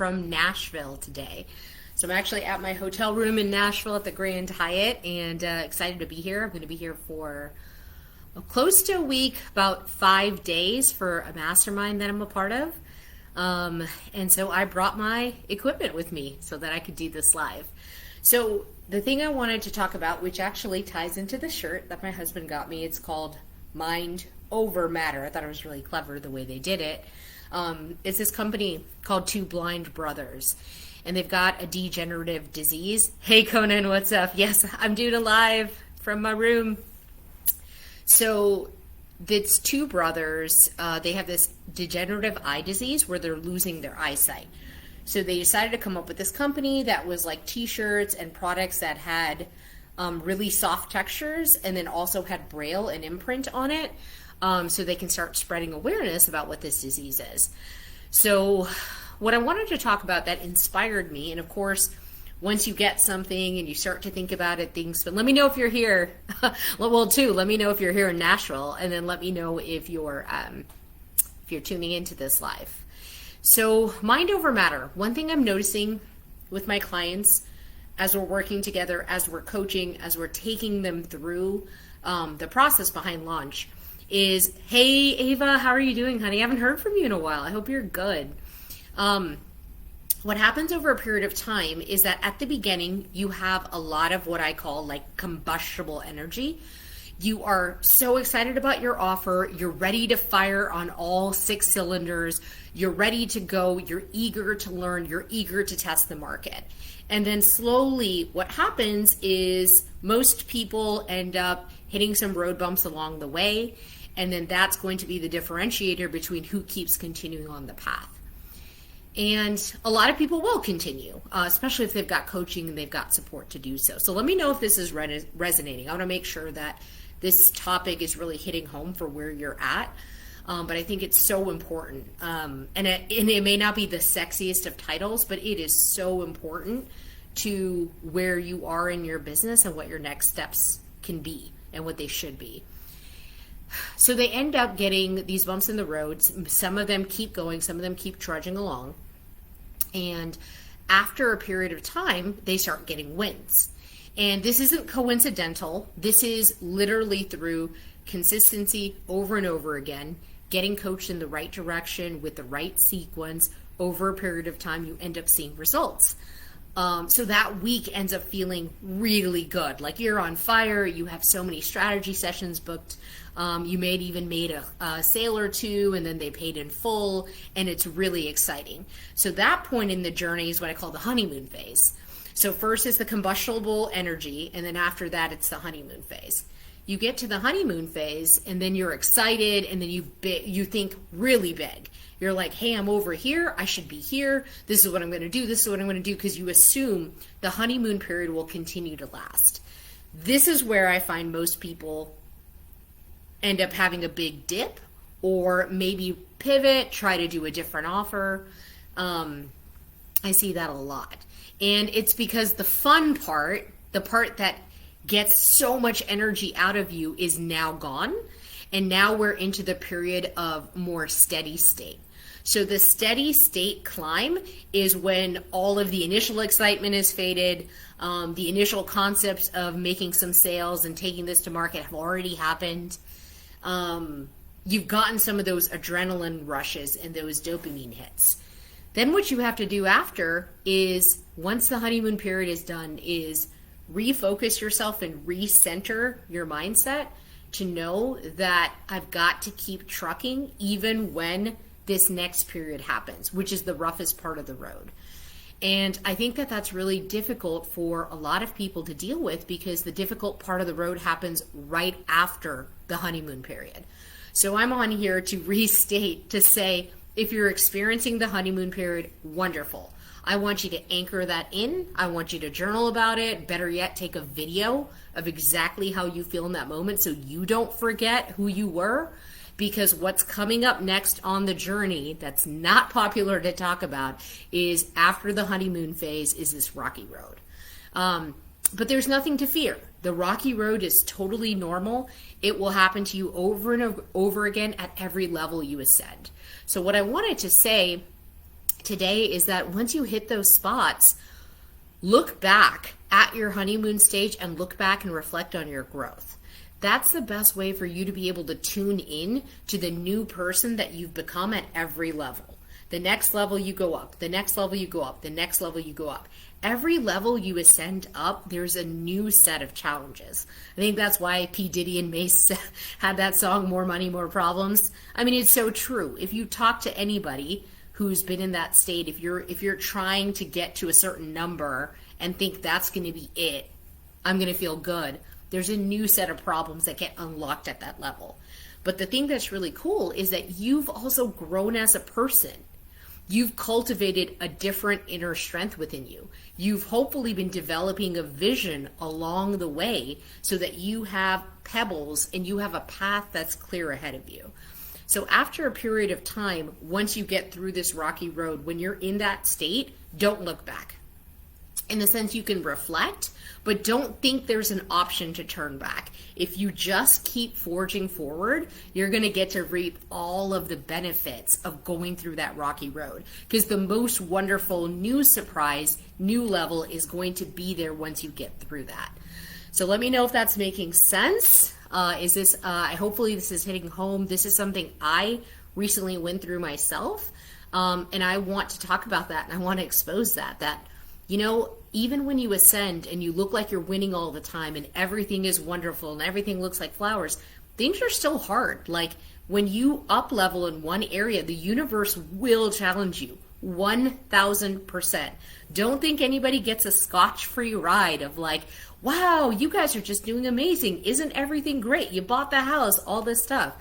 from Nashville today. So I'm actually at my hotel room in Nashville at the Grand Hyatt, and excited to be here. I'm going to be here for close to a week, about 5 days for a mastermind that I'm a part of. And so I brought my equipment with me so that I could do this live. So the thing I wanted to talk about, which actually ties into the shirt that my husband got me, it's called Mind Over Matter. I thought it was really clever the way they did it. It's this company called Two Blind Brothers, and they've got a degenerative disease. Hey Conan, what's up? Yes, I'm doing a live from my room. So it's two brothers. They have this degenerative eye disease where they're losing their eyesight. So they decided to come up with this company that was like t-shirts and products that had really soft textures and then also had braille and imprint on it, so they can start spreading awareness about what this disease is. So what I wanted to talk about that inspired me, and of course, once you get something and you start to think about it, but let me know if you're here. Well, too, let me know if you're here in Nashville, and then let me know if you're tuning into this live. So mind over matter. One thing I'm noticing with my clients as we're working together, as we're coaching, as we're taking them through the process behind launch is, hey, Ava, how are you doing, honey? I haven't heard from you in a while. I hope you're good. What happens over a period of time is that at the beginning, you have a lot of what I call like combustible energy. You are so excited about your offer. You're ready to fire on all 6 cylinders. You're ready to go. You're eager to learn. You're eager to test the market. And then slowly what happens is most people end up hitting some road bumps along the way. And then that's going to be the differentiator between who keeps continuing on the path. And a lot of people will continue, especially if they've got coaching and they've got support to do so. So let me know if this is resonating. I want to make sure that this topic is really hitting home for where you're at. But I think it's so important. And it may not be the sexiest of titles, but it is so important to where you are in your business and what your next steps can be and what they should be. So they end up getting these bumps in the road. Some of them keep going, some of them keep trudging along. And after a period of time, they start getting wins. And this isn't coincidental. This is literally through consistency over and over again, getting coached in the right direction with the right sequence. Over a period of time, you end up seeing results. So that week ends up feeling really good. Like you're on fire. You have so many strategy sessions booked. You may have even made a sale or two, and then they paid in full, and it's really exciting. So that point in the journey is what I call the honeymoon phase. So first is the combustible energy, and then after that, it's the honeymoon phase. You get to the honeymoon phase, and then you're excited, and then you think really big. You're like, hey, I'm over here. I should be here. This is what I'm going to do. This is what I'm going to do, because you assume the honeymoon period will continue to last. This is where I find most people end up having a big dip, or maybe pivot, try to do a different offer. I see that a lot. And it's because the fun part, the part that gets so much energy out of you, is now gone. And now we're into the period of more steady state. So the steady state climb is when all of the initial excitement is faded. The initial concepts of making some sales and taking this to market have already happened. You've gotten some of those adrenaline rushes and those dopamine hits. Then what you have to do after is, once the honeymoon period is done, is refocus yourself and recenter your mindset to know that I've got to keep trucking even when this next period happens, which is the roughest part of the road. And I think that that's really difficult for a lot of people to deal with, because the difficult part of the road happens right after the honeymoon period. So I'm on here to restate, to say, if you're experiencing the honeymoon period, wonderful. I want you to anchor that in. I want you to journal about it. Better yet, take a video of exactly how you feel in that moment so you don't forget who you were. Because what's coming up next on the journey that's not popular to talk about is, after the honeymoon phase, is this rocky road. But there's nothing to fear. The rocky road is totally normal. It will happen to you over and over again at every level you ascend. So what I wanted to say today is that once you hit those spots, look back at your honeymoon stage and look back and reflect on your growth. That's the best way for you to be able to tune in to the new person that you've become at every level. The next level you go up, the next level you go up, the next level you go up. Every level you ascend up, there's a new set of challenges. I think that's why P. Diddy and Mace had that song, More Money, More Problems. I mean, it's so true. If you talk to anybody who's been in that state, if you're trying to get to a certain number and think that's going to be it, I'm going to feel good, there's a new set of problems that get unlocked at that level. But the thing that's really cool is that you've also grown as a person. You've cultivated a different inner strength within you. You've hopefully been developing a vision along the way so that you have pebbles and you have a path that's clear ahead of you. So after a period of time, once you get through this rocky road, when you're in that state, don't look back. In the sense you can reflect, but don't think there's an option to turn back. If you just keep forging forward, you're going to get to reap all of the benefits of going through that rocky road. Because the most wonderful new surprise, new level is going to be there once you get through that. So let me know if that's making sense. Hopefully this is hitting home. This is something I recently went through myself. And I want to talk about that, and I want to expose that, even when you ascend and you look like you're winning all the time and everything is wonderful and everything looks like flowers, things are still hard. Like when you up level in one area, the universe will challenge you 1000%. Don't think anybody gets a scotch-free ride of like, wow, you guys are just doing amazing. Isn't everything great? You bought the house, all this stuff.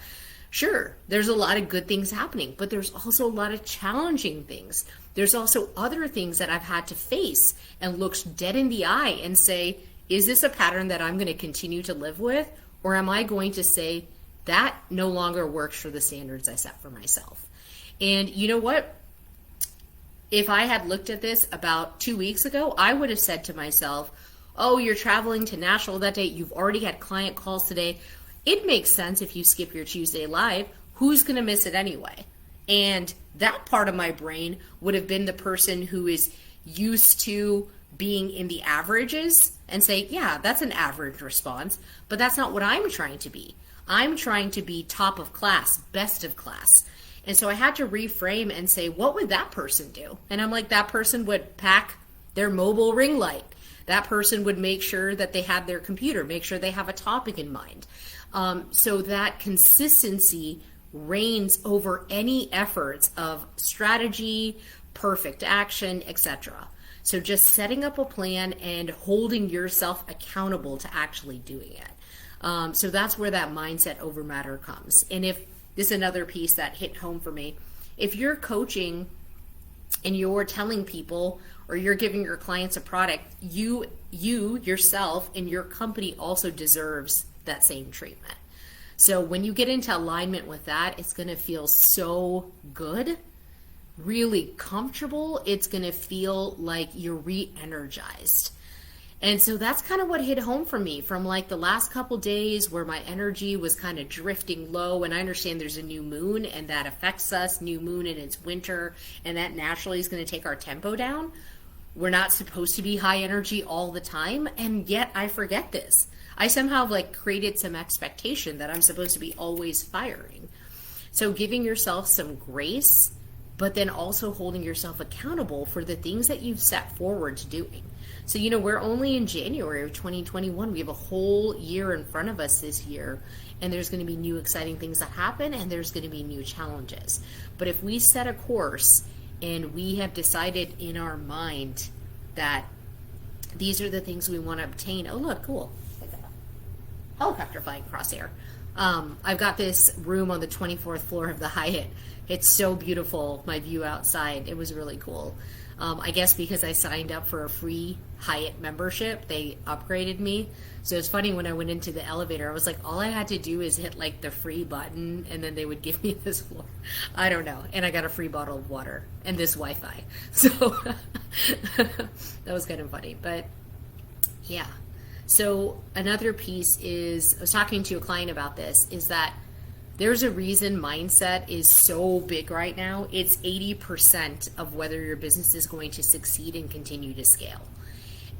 Sure, there's a lot of good things happening, but there's also a lot of challenging things. There's also other things that I've had to face and look dead in the eye and say, is this a pattern that I'm going to continue to live with? Or am I going to say, that no longer works for the standards I set for myself? And you know what? If I had looked at this about 2 weeks ago, I would have said to myself, oh, you're traveling to Nashville that day. You've already had client calls today. It makes sense if you skip your Tuesday live. Who's going to miss it anyway? And that part of my brain would have been the person who is used to being in the averages and say, yeah, that's an average response, but that's not what I'm trying to be. I'm trying to be top of class, best of class. And so I had to reframe and say, what would that person do? And I'm like, that person would pack their mobile ring light. That person would make sure that they have their computer, make sure they have a topic in mind. So that consistency reigns over any efforts of strategy, perfect action, etc. So just setting up a plan and holding yourself accountable to actually doing it. So that's where that mindset over matter comes. And if this is another piece that hit home for me, if you're coaching and you're telling people or you're giving your clients a product, you yourself and your company also deserves that same treatment. So when you get into alignment with that, it's going to feel so good, really comfortable. It's going to feel like you're re-energized. And so that's kind of what hit home for me from like the last couple days where my energy was kind of drifting low. And I understand there's a new moon and that affects us, new moon and it's winter, and that naturally is going to take our tempo down. We're not supposed to be high energy all the time. And yet I forget this. I somehow like created some expectation that I'm supposed to be always firing. So giving yourself some grace, but then also holding yourself accountable for the things that you've set forward to doing. So, we're only in January of 2021. We have a whole year in front of us this year, and there's going to be new exciting things that happen, and there's going to be new challenges. But if we set a course and we have decided in our mind that these are the things we want to obtain. Oh, look, cool. Helicopter flying across air. I've got this room on the 24th floor of the Hyatt. It's so beautiful, my view outside. It was really cool. I guess because I signed up for a free Hyatt membership, they upgraded me. So it's funny when I went into the elevator, I was like, all I had to do is hit like the free button and then they would give me this floor. I don't know. And I got a free bottle of water and this Wi-Fi. So that was kind of funny. But yeah. So another piece is, I was talking to a client about this, is that There's a reason mindset is so big right now. It's 80% of whether your business is going to succeed and continue to scale.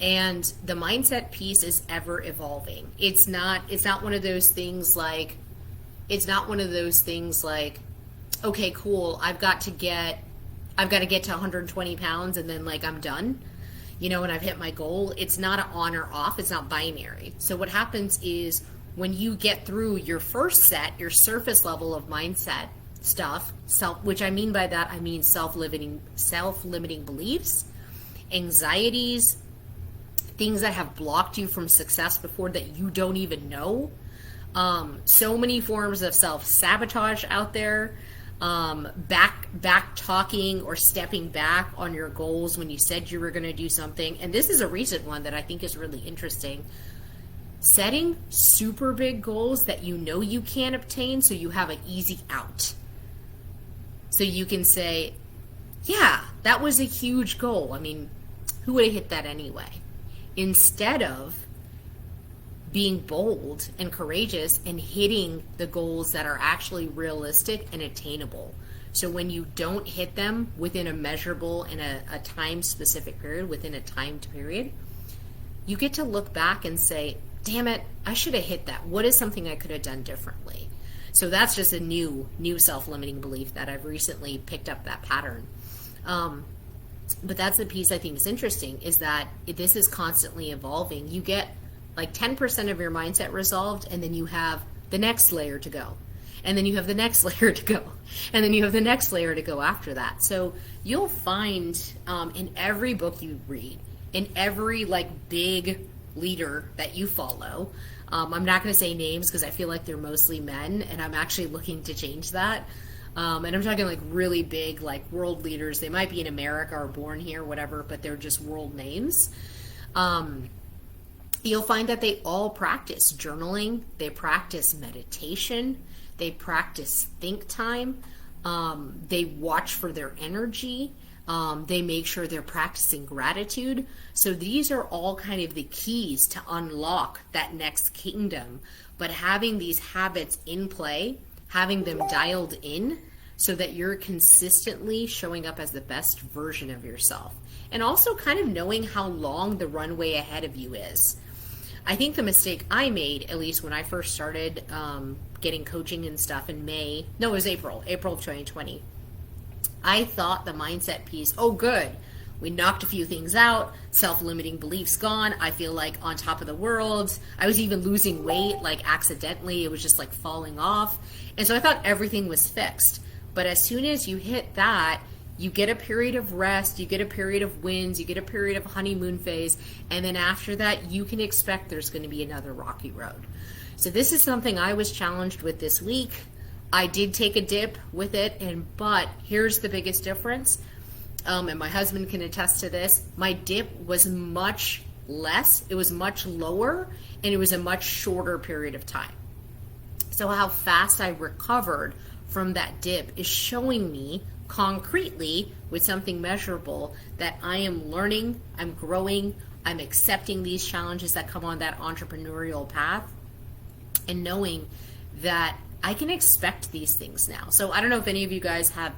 And the mindset piece is ever evolving. It's not one of those things like, okay, cool, I've got to get to 120 pounds and then like I'm done, and I've hit my goal. It's not an on or off. It's not binary. So what happens is when you get through your first set, your surface level of mindset stuff, which I mean by that, I mean self-limiting beliefs, anxieties, things that have blocked you from success before that you don't even know. So many forms of self-sabotage out there, back talking or stepping back on your goals when you said you were going to do something. And this is a recent one that I think is really interesting. Setting super big goals that you can't obtain, so you have an easy out. So you can say, yeah, that was a huge goal. I mean, who would have hit that anyway? Instead of being bold and courageous and hitting the goals that are actually realistic and attainable. So when you don't hit them within a measurable and a time-specific period, within a timed period, you get to look back and say, damn it, I should have hit that. What is something I could have done differently? So that's just a new self-limiting belief that I've recently picked up that pattern. But that's the piece I think is interesting, is that this is constantly evolving. You get like 10% of your mindset resolved, and then you have the next layer to go. And then you have the next layer to go. And then you have the next layer to go after that. So you'll find in every book you read, in every like big leader that you follow, I'm not going to say names because I feel like they're mostly men, and I'm actually looking to change that. And I'm talking like really big, like world leaders. They might be in America or born here, whatever, but they're just world names. You'll find that they all practice journaling. They practice meditation. They practice think time. They watch for their energy. They make sure they're practicing gratitude. So these are all kind of the keys to unlock that next kingdom. But having these habits in play, having them dialed in so that you're consistently showing up as the best version of yourself. And also kind of knowing how long the runway ahead of you is. I think the mistake I made, at least when I first started getting coaching and stuff in it was April of 2020. I thought the mindset piece, oh good, we knocked a few things out, self-limiting beliefs gone, I feel like on top of the world. I was even losing weight, like accidentally, it was just like falling off. And so I thought everything was fixed. But as soon as you hit that, you get a period of rest, you get a period of wins, you get a period of honeymoon phase, and then after that, you can expect there's going to be another rocky road. So this is something I was challenged with this week. I did take a dip with it, but here's the biggest difference, and my husband can attest to this. My dip was much less, it was much lower, and it was a much shorter period of time. So how fast I recovered from that dip is showing me concretely with something measurable that I am learning, I'm growing, I'm accepting these challenges that come on that entrepreneurial path, and knowing that I can expect these things now. So I don't know if any of you guys have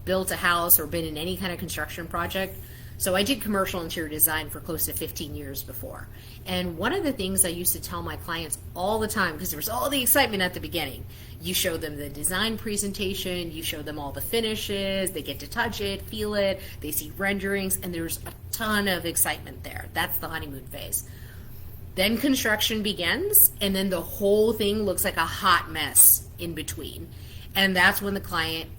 built a house or been in any kind of construction project. So I did commercial interior design for close to 15 years before. And one of the things I used to tell my clients all the time, because there was all the excitement at the beginning, you show them the design presentation, you show them all the finishes, they get to touch it, feel it, they see renderings, and there's a ton of excitement there. That's the honeymoon phase. Then construction begins, and then the whole thing looks like a hot mess in between. And that's when the client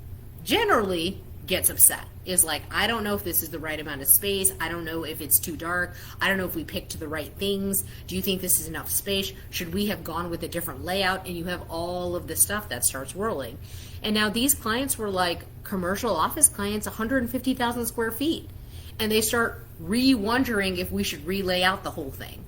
generally gets upset. Is like, I don't know if this is the right amount of space. I don't know if it's too dark. I don't know if we picked the right things. Do you think this is enough space? Should we have gone with a different layout? And you have all of the stuff that starts whirling. And now these clients were like commercial office clients, 150,000 square feet. And they start wondering if we should relay out the whole thing.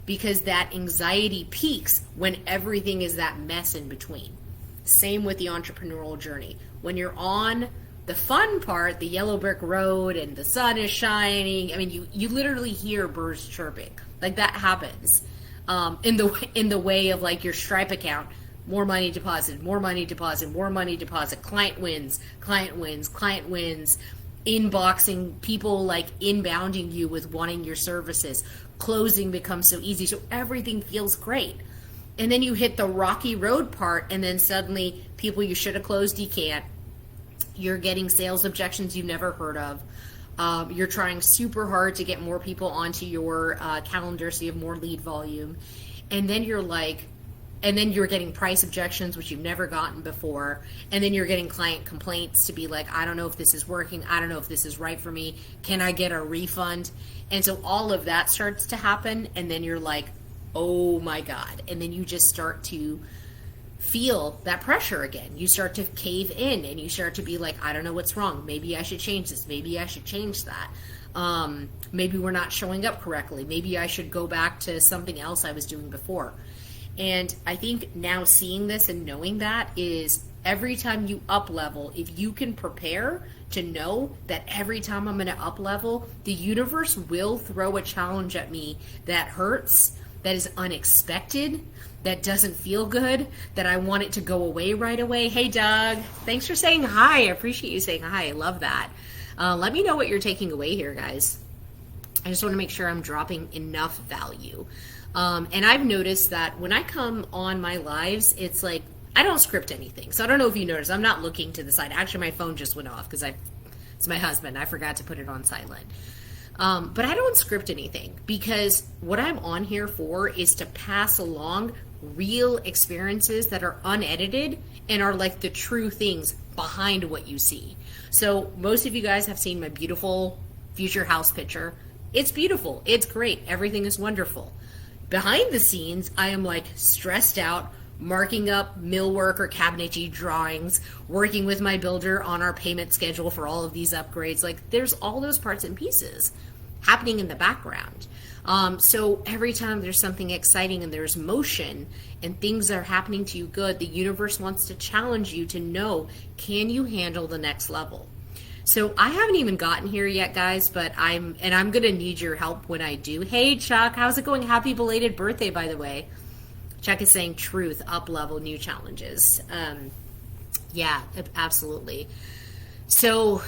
Because that anxiety peaks when everything is that mess in between. Same with the entrepreneurial journey. When you're on the fun part, the yellow brick road and the sun is shining, I mean, you literally hear birds chirping. Like that happens in the way of like your Stripe account more money deposited, more money deposited, more money deposit, client wins, client wins, client wins, inboxing, people like inbounding you with wanting your services, closing becomes so easy, so everything feels great. And then you hit the rocky road part, and then suddenly people you should have closed, you can't. You're getting sales objections you've never heard of. You're trying super hard to get more people onto your calendar so you have more lead volume. And then you're like, and then you're getting price objections, which you've never gotten before. And then you're getting client complaints to be like, I don't know if this is working. I don't know if this is right for me. Can I get a refund? And so all of that starts to happen. And then you're like, oh my God. And then you just start to feel that pressure again. You start to cave in and you start to be like, I don't know what's wrong. Maybe I should change this. Maybe I should change that. Maybe we're not showing up correctly. Maybe I should go back to something else I was doing before. And I think now seeing this and knowing that is every time you up level, if you can prepare to know that every time I'm going to up level, the universe will throw a challenge at me that hurts, that is unexpected, that doesn't feel good, that I want it to go away right away. Hey, Doug, thanks for saying hi. I appreciate you saying hi. I love that. Let me know what you're taking away here, guys. I just want to make sure I'm dropping enough value. And I've noticed that when I come on my lives, it's like, I don't script anything. So I don't know if you noticed, I'm not looking to the side. Actually, my phone just went off because it's my husband. I forgot to put it on silent. But I don't script anything because what I'm on here for is to pass along real experiences that are unedited and are like the true things behind what you see. So most of you guys have seen my beautiful future house picture. It's beautiful. It's great. Everything is wonderful. Behind the scenes, I am like stressed out, marking up millwork or cabinetry drawings, working with my builder on our payment schedule for all of these upgrades. Like there's all those parts and pieces happening in the background. So every time there's something exciting and there's motion and things are happening to you good, the universe wants to challenge you to know, can you handle the next level? So I haven't even gotten here yet, guys, but I'm going to need your help when I do. Hey, Chuck, how's it going? Happy belated birthday, by the way. Chuck is saying truth, up level, new challenges. Yeah, absolutely. So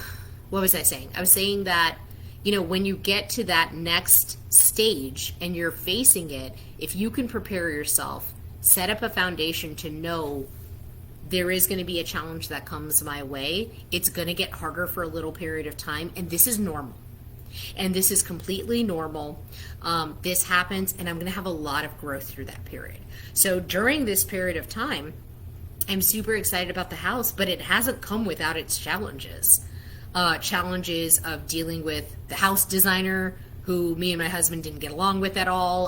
what was I saying? I was saying that, when you get to that next stage and you're facing it, if you can prepare yourself, set up a foundation to know there is going to be a challenge that comes my way. It's going to get harder for a little period of time, and this is normal. And this is completely normal. This happens, and I'm going to have a lot of growth through that period. So during this period of time, I'm super excited about the house, but it hasn't come without its challenges. Challenges of dealing with the house designer, who me and my husband didn't get along with at all,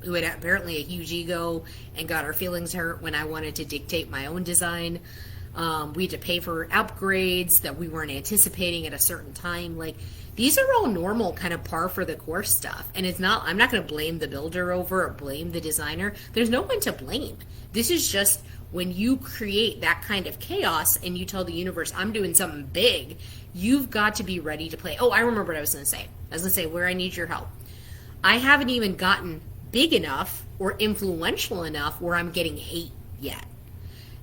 who had apparently a huge ego and got our feelings hurt when I wanted to dictate my own design. We had to pay for upgrades that we weren't anticipating at a certain time. Like, these are all normal kind of par for the course stuff. And I'm not going to blame the builder over or blame the designer. There's no one to blame. This is just when you create that kind of chaos and you tell the universe, I'm doing something big, you've got to be ready to play. Oh, I remember what I was going to say. I was going to say where I need your help. I haven't even gotten big enough or influential enough where I'm getting hate yet.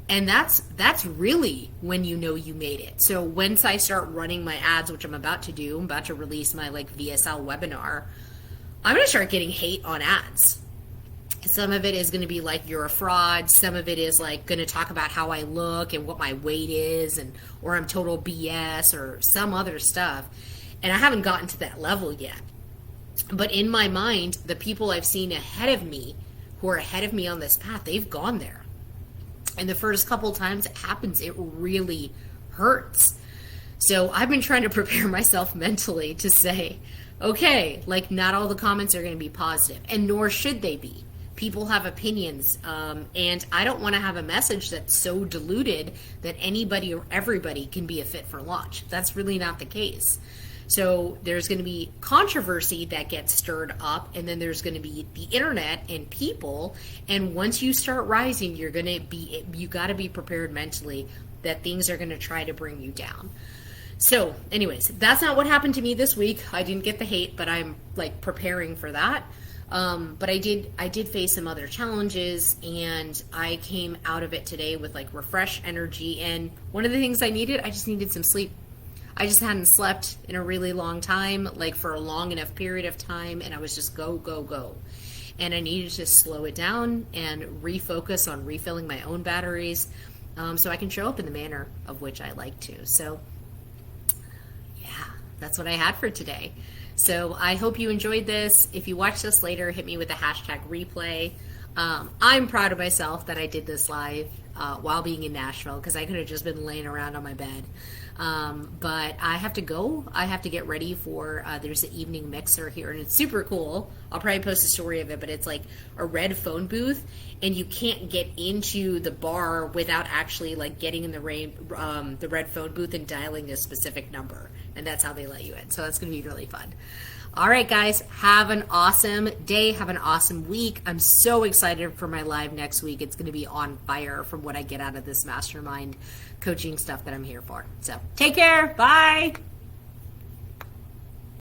And that's really when you know you made it. So once I start running my ads, which I'm about to do, I'm about to release my VSL webinar, I'm going to start getting hate on ads. Some of it is going to be like, you're a fraud. Some of it is like going to talk about how I look and what my weight is, or I'm total BS or some other stuff. And I haven't gotten to that level yet. But in my mind, the people I've seen ahead of me, who are ahead of me on this path, they've gone there. And the first couple times it happens, it really hurts. So I've been trying to prepare myself mentally to say, okay, not all the comments are going to be positive, and nor should they be. People have opinions, and I don't want to have a message that's so diluted that anybody or everybody can be a fit for launch. That's really not the case. So there's going to be controversy that gets stirred up, and then there's going to be the internet and people. And once you start rising, you got to be prepared mentally that things are going to try to bring you down. So anyways, that's not what happened to me this week. I didn't get the hate, but I'm preparing for that. But I did face some other challenges, and I came out of it today with like refreshed energy. And one of the things I just needed some sleep. I just hadn't slept in a really long time, like for a long enough period of time, and I was just go, go, go. And I needed to slow it down and refocus on refilling my own batteries, so I can show up in the manner of which I like to. So yeah, that's what I had for today. So I hope you enjoyed this. If you watch this later, hit me with the hashtag replay. I'm proud of myself that I did this live while being in Nashville, because I could have just been laying around on my bed. But I have to go. I have to get ready for, there's an evening mixer here, and it's super cool. I'll probably post a story of it, but it's like a red phone booth, and you can't get into the bar without actually like getting in the red phone booth and dialing a specific number, and that's how they let you in. So that's going to be really fun. All right, guys, have an awesome day. Have an awesome week. I'm so excited for my live next week. It's going to be on fire from what I get out of this mastermind coaching stuff that I'm here for. So take care. Bye.